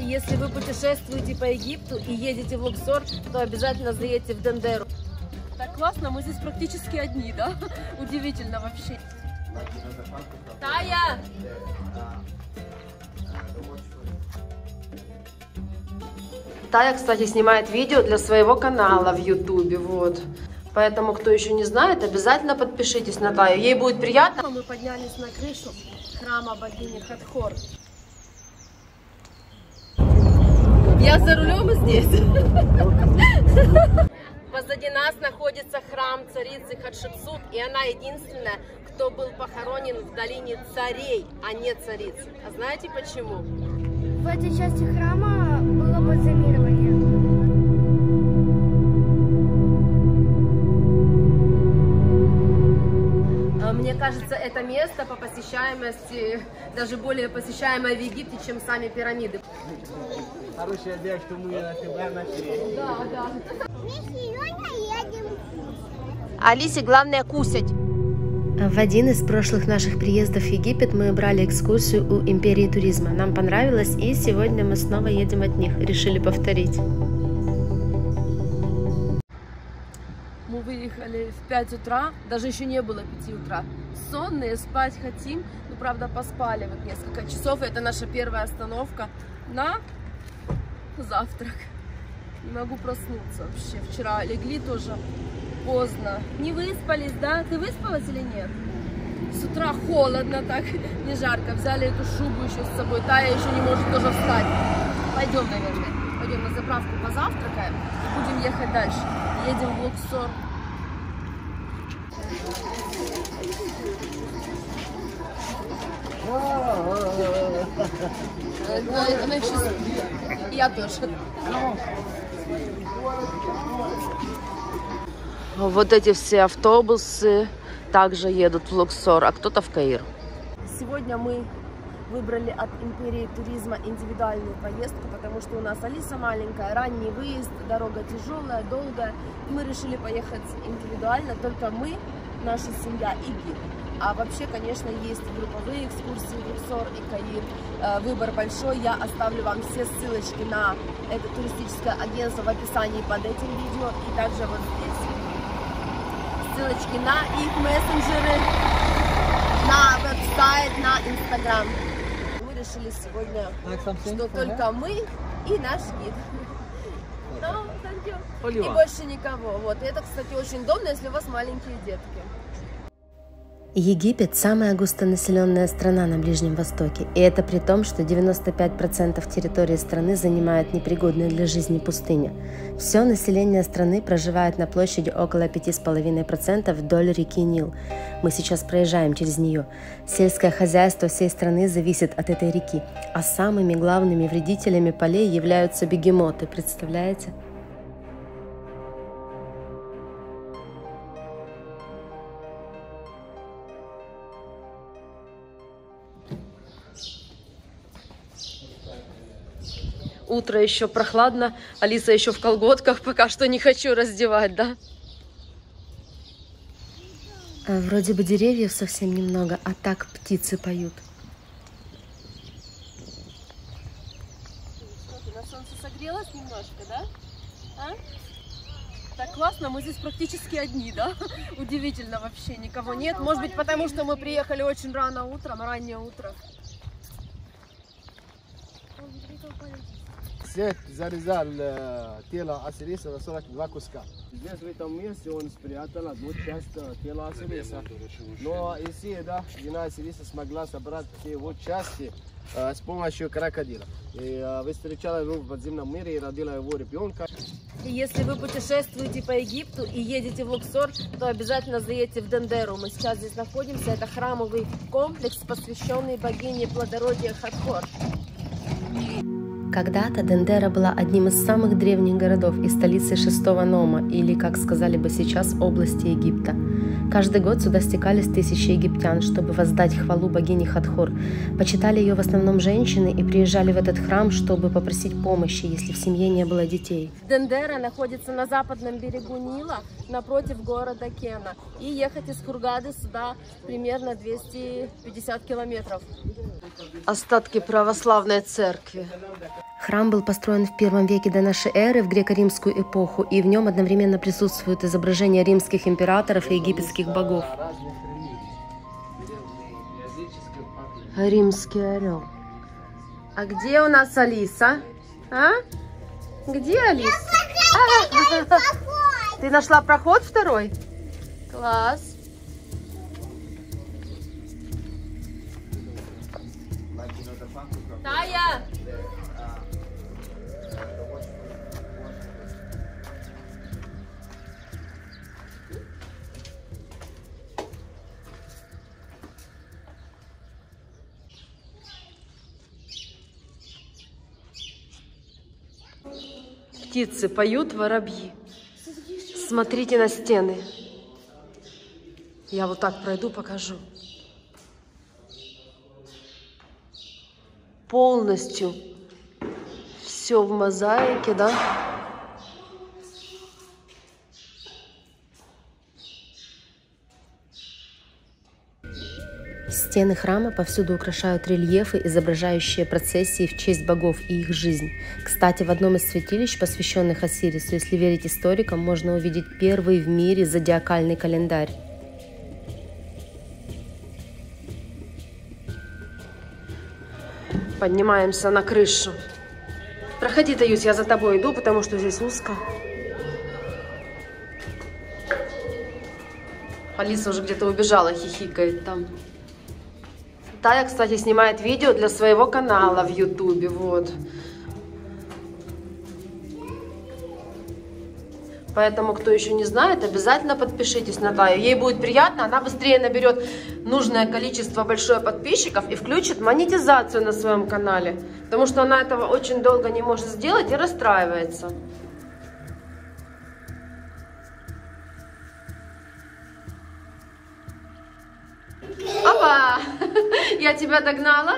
Если вы путешествуете по Египту и едете в Луксор, то обязательно заедьте в Дендеру. Так классно, мы здесь практически одни, да? Удивительно вообще. Тая! Тая, кстати, снимает видео для своего канала в Ютубе, вот. Поэтому, кто еще не знает, обязательно подпишитесь на Таю. Ей будет приятно. Мы поднялись на крышу храма богини Хатхор. Я за рулем здесь. Позади нас находится храм царицы Хатшепсут, и она единственная, кто был похоронен в долине царей, а не цариц. А знаете почему? В этой части храма было бальзамирование. Мне кажется, это место по посещаемости даже более посещаемое в Египте, чем сами пирамиды. Хорошая идея, что мы на тебя нашли. Да, да. Мы сегодня едем. Алисе главное кусать. В один из прошлых наших приездов в Египет мы брали экскурсию у Империи туризма. Нам понравилось, и сегодня мы снова едем от них. Решили повторить. Мы выехали в 5 утра, даже еще не было 5 утра. Сонные, спать хотим, но правда поспали вот несколько часов. Это наша первая остановка на завтрак. Не могу проснуться вообще. Вчера легли тоже поздно. Не выспались, да? Ты выспалась или нет? С утра холодно так, не жарко. Взяли эту шубу еще с собой. Тая еще не может тоже встать. Пойдем, наверное. Пойдем на заправку, позавтракаем и будем ехать дальше. Едем в Луксор. Я тоже. Вот эти все автобусы также едут в Луксор, а кто-то в Каир. Сегодня мы выбрали от Империи туризма индивидуальную поездку, потому что у нас Алиса маленькая, ранний выезд, дорога тяжелая, долгая. И мы решили поехать индивидуально, только мы, наша семья и гид. А вообще, конечно, есть групповые экскурсии в Луксор и Каир. Выбор большой. Я оставлю вам все ссылочки на это туристическое агентство в описании под этим видео и также вот здесь. Ссылочки на их мессенджеры, на веб-сайт, на Инстаграм. Мы решили сегодня, что только мы и наш гид. И больше никого. Вот. И это, кстати, очень удобно, если у вас маленькие детки. Египет – самая густонаселенная страна на Ближнем Востоке, и это при том, что 95% территории страны занимает непригодная для жизни пустыня. Все население страны проживает на площади около 5,5% вдоль реки Нил. Мы сейчас проезжаем через нее. Сельское хозяйство всей страны зависит от этой реки, а самыми главными вредителями полей являются бегемоты, представляете? Утро еще прохладно, Алиса еще в колготках, пока что не хочу раздевать, да? Вроде бы деревьев совсем немного, а так птицы поют. Что ты, на солнце согрелась немножко, да? А? Так классно, мы здесь практически одни, да? Удивительно вообще, никого нет. Может быть, потому что мы приехали очень рано утром, раннее утро. Свет зарезал тело Осириса на 42 куска. Здесь в этом месте он спрятал одну часть тела Осириса. Но Исида, жена Осириса, смогла собрать все его части с помощью крокодила. И встречала его в подземном мире и родила его ребенка. Если вы путешествуете по Египту и едете в Луксор, то обязательно заедьте в Дендеру. Мы сейчас здесь находимся. Это храмовый комплекс, посвященный богине плодородия Хатхор. Когда-то Дендера была одним из самых древних городов и столицей 6-го Нома, или, как сказали бы сейчас, области Египта. Каждый год сюда стекались тысячи египтян, чтобы воздать хвалу богине Хатхор. Почитали ее в основном женщины и приезжали в этот храм, чтобы попросить помощи, если в семье не было детей. Дендера находится на западном берегу Нила, напротив города Кена. И ехать из Хургады сюда примерно 250 километров. Остатки православной церкви. Храм был построен в 1 веке до нашей эры в греко-римскую эпоху, и в нем одновременно присутствуют изображения римских императоров и египетских богов. Римский орел. А где у нас Алиса? А? Где Алиса? Ты нашла проход второй? Класс. Тая! Птицы поют, воробьи. Смотрите на стены. Я вот так пройду, покажу. Полностью все в мозаике, да? Стены храма повсюду украшают рельефы, изображающие процессии в честь богов и их жизнь. Кстати, в одном из святилищ, посвященных Осирису, если верить историкам, можно увидеть первый в мире зодиакальный календарь. Поднимаемся на крышу. Проходи, Таюсь, я за тобой иду, потому что здесь узко. Алиса уже где-то убежала, хихикает там. Тая, кстати, снимает видео для своего канала в Ютубе, вот. Поэтому, кто еще не знает, обязательно подпишитесь на Таю. Ей будет приятно, она быстрее наберет нужное количество большое подписчиков и включит монетизацию на своем канале. Потому что она этого очень долго не может сделать и расстраивается. Опа! Я тебя догнала.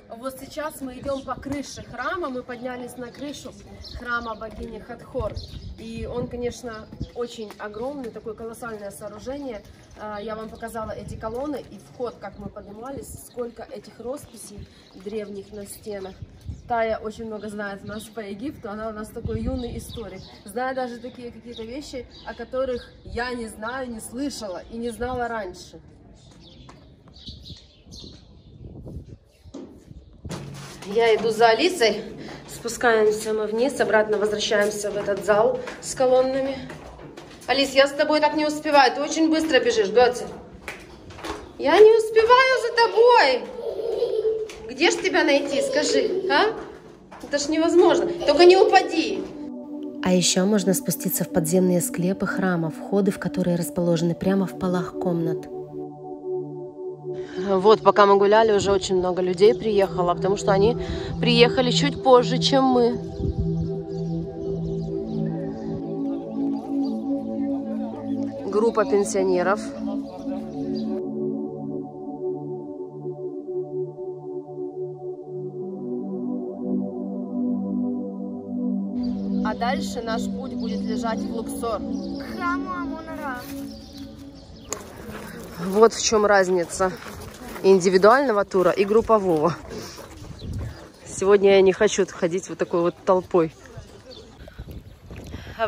Вот сейчас мы идем по крыше храма, мы поднялись на крышу храма богини Хатхор. И он, конечно, очень огромный, такое колоссальное сооружение. Я вам показала эти колонны и вход, как мы поднимались, сколько этих росписей древних на стенах. Тая очень много знает у нас по Египту, она у нас такой юный историк. Знает даже такие какие-то вещи, о которых я не знаю, не слышала и не знала раньше. Я иду за Алисой, спускаемся мы вниз, обратно возвращаемся в этот зал с колоннами. Алис, я с тобой так не успеваю, ты очень быстро бежишь, Дотя. Я не успеваю за тобой. Где ж тебя найти, скажи, а? Это ж невозможно, только не упади. А еще можно спуститься в подземные склепы храма, входы в которые расположены прямо в полах комнат. Вот, пока мы гуляли, уже очень много людей приехало, потому что они приехали чуть позже, чем мы. Группа пенсионеров. А дальше наш путь будет лежать в Луксор. К храму Амон-Ра. Вот в чем разница индивидуального тура и группового. Сегодня я не хочу ходить вот такой вот толпой.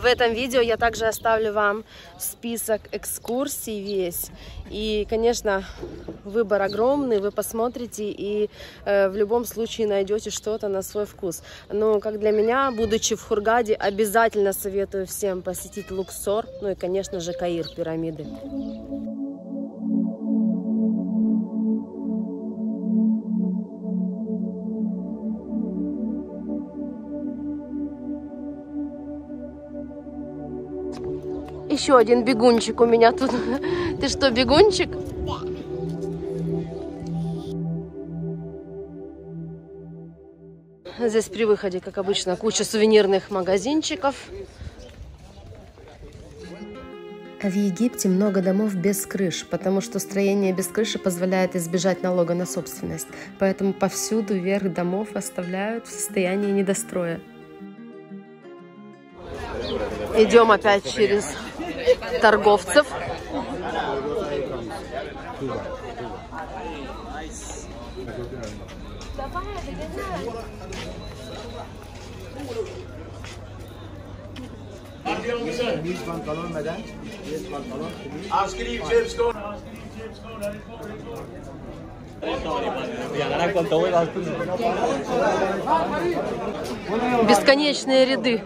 В этом видео я также оставлю вам список экскурсий весь. И, конечно, выбор огромный, вы посмотрите и в любом случае найдете что-то на свой вкус. Но, как для меня, будучи в Хургаде, обязательно советую всем посетить Луксор, ну и, конечно же, Каир, пирамиды. Еще один бегунчик у меня тут. Ты что, бегунчик? Да. Здесь при выходе, как обычно, куча сувенирных магазинчиков. А в Египте много домов без крыш, потому что строение без крыши позволяет избежать налога на собственность. Поэтому повсюду верх домов оставляют в состоянии недостроя. Идем опять через торговцев. Бесконечные ряды.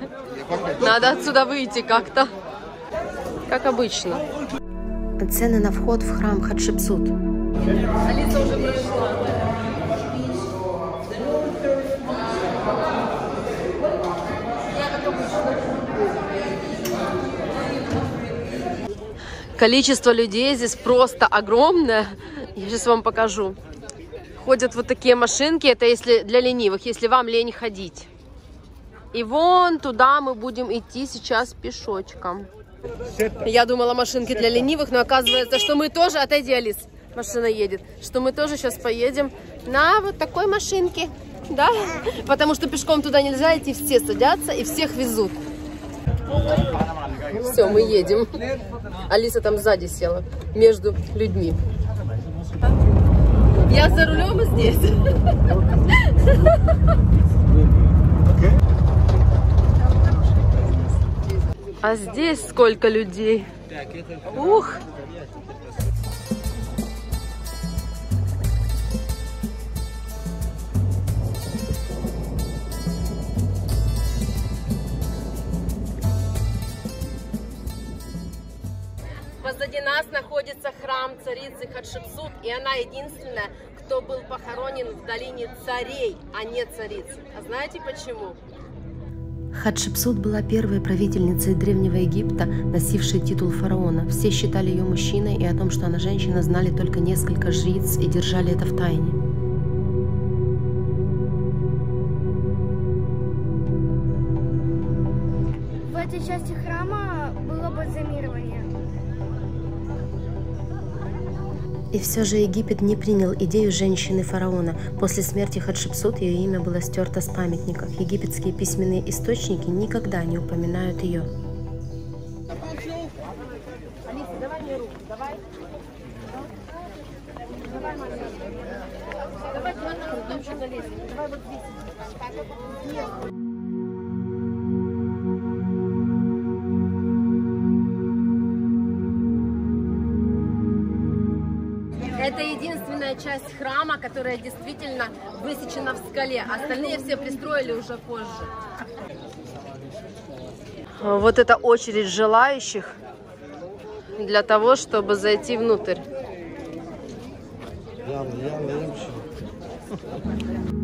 Надо отсюда выйти как-то. Как обычно. Цены на вход в храм Хатшепсут. Алиса уже прошла. Количество людей здесь просто огромное. Я сейчас вам покажу. Ходят вот такие машинки. Это если для ленивых, если вам лень ходить. И вон туда мы будем идти сейчас пешочком. Я думала, машинки для ленивых, но оказывается, что мы тоже... Отойди, Алис, машина едет. Что мы тоже сейчас поедем на вот такой машинке. Да? Потому что пешком туда нельзя идти, все садятся и всех везут. Все, мы едем. Алиса там сзади села, между людьми. Я за рулем здесь. А здесь сколько людей. Ух! Позади нас находится храм царицы Хатшепсут, и она единственная, кто был похоронен в долине царей, а не цариц. А знаете почему? Хатшепсут была первой правительницей Древнего Египта, носившей титул фараона. Все считали ее мужчиной, и о том, что она женщина, знали только несколько жриц и держали это в тайне. В этой части храма было бальзамирование. И все же Египет не принял идею женщины-фараона. После смерти Хатшепсут ее имя было стерто с памятников. Египетские письменные источники никогда не упоминают ее. Алиса, давай мне руку, давай. Давай, мама. Давай, там еще залезем. Давай вот здесь. Это единственная часть храма, которая действительно высечена в скале. Остальные все пристроили уже позже. Вот это очередь желающих для того, чтобы зайти внутрь.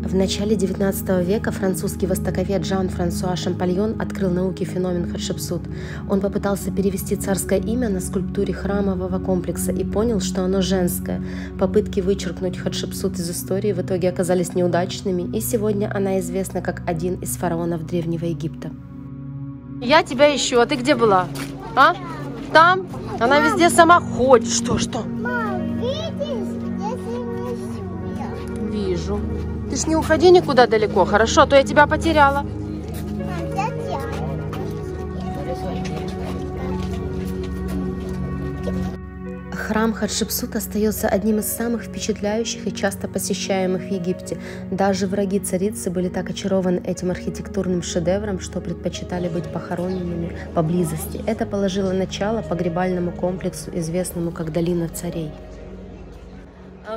В начале XIX века французский востоковед Жан-Франсуа Шампальон открыл науке феномен Хатшепсут. Он попытался перевести царское имя на скульптуре храмового комплекса и понял, что оно женское. Попытки вычеркнуть Хатшепсут из истории в итоге оказались неудачными, и сегодня она известна как один из фараонов Древнего Египта. Я тебя ищу, а ты где была? А? Там? Она везде сама ходит. Что? Мам, видишь, если несу я. Вижу. Ты ж не уходи никуда далеко, хорошо? А то я тебя потеряла. Храм Хатшепсут остается одним из самых впечатляющих и часто посещаемых в Египте. Даже враги царицы были так очарованы этим архитектурным шедевром, что предпочитали быть похороненными поблизости. Это положило начало погребальному комплексу, известному как Долина царей.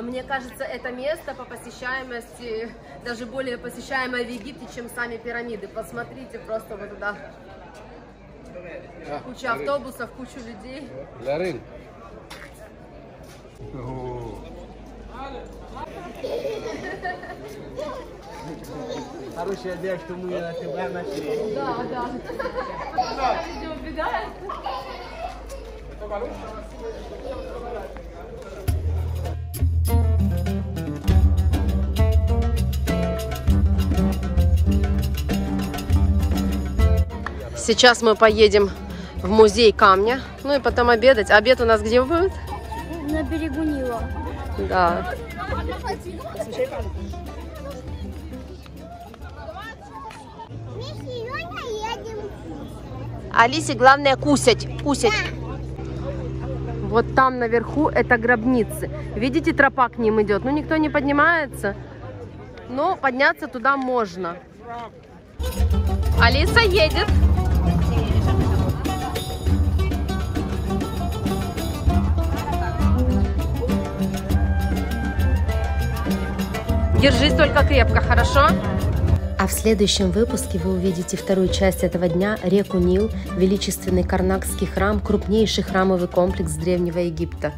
Мне кажется, это место по посещаемости даже более посещаемое в Египте, чем сами пирамиды. Посмотрите просто вот туда. Куча автобусов, кучу людей. Хорошая девушка, мы тебя нашли. Да. Люди убегают. Сейчас мы поедем в музей камня, ну и потом обедать. Обед у нас где будет? На берегу Нила. Да. Алисе главное кусать. Вот там наверху это гробницы. Видите, тропа к ним идет. Ну, никто не поднимается, но подняться туда можно. Алиса едет. Держись только крепко, хорошо? А в следующем выпуске вы увидите вторую часть этого дня – реку Нил, величественный Карнакский храм, крупнейший храмовый комплекс Древнего Египта.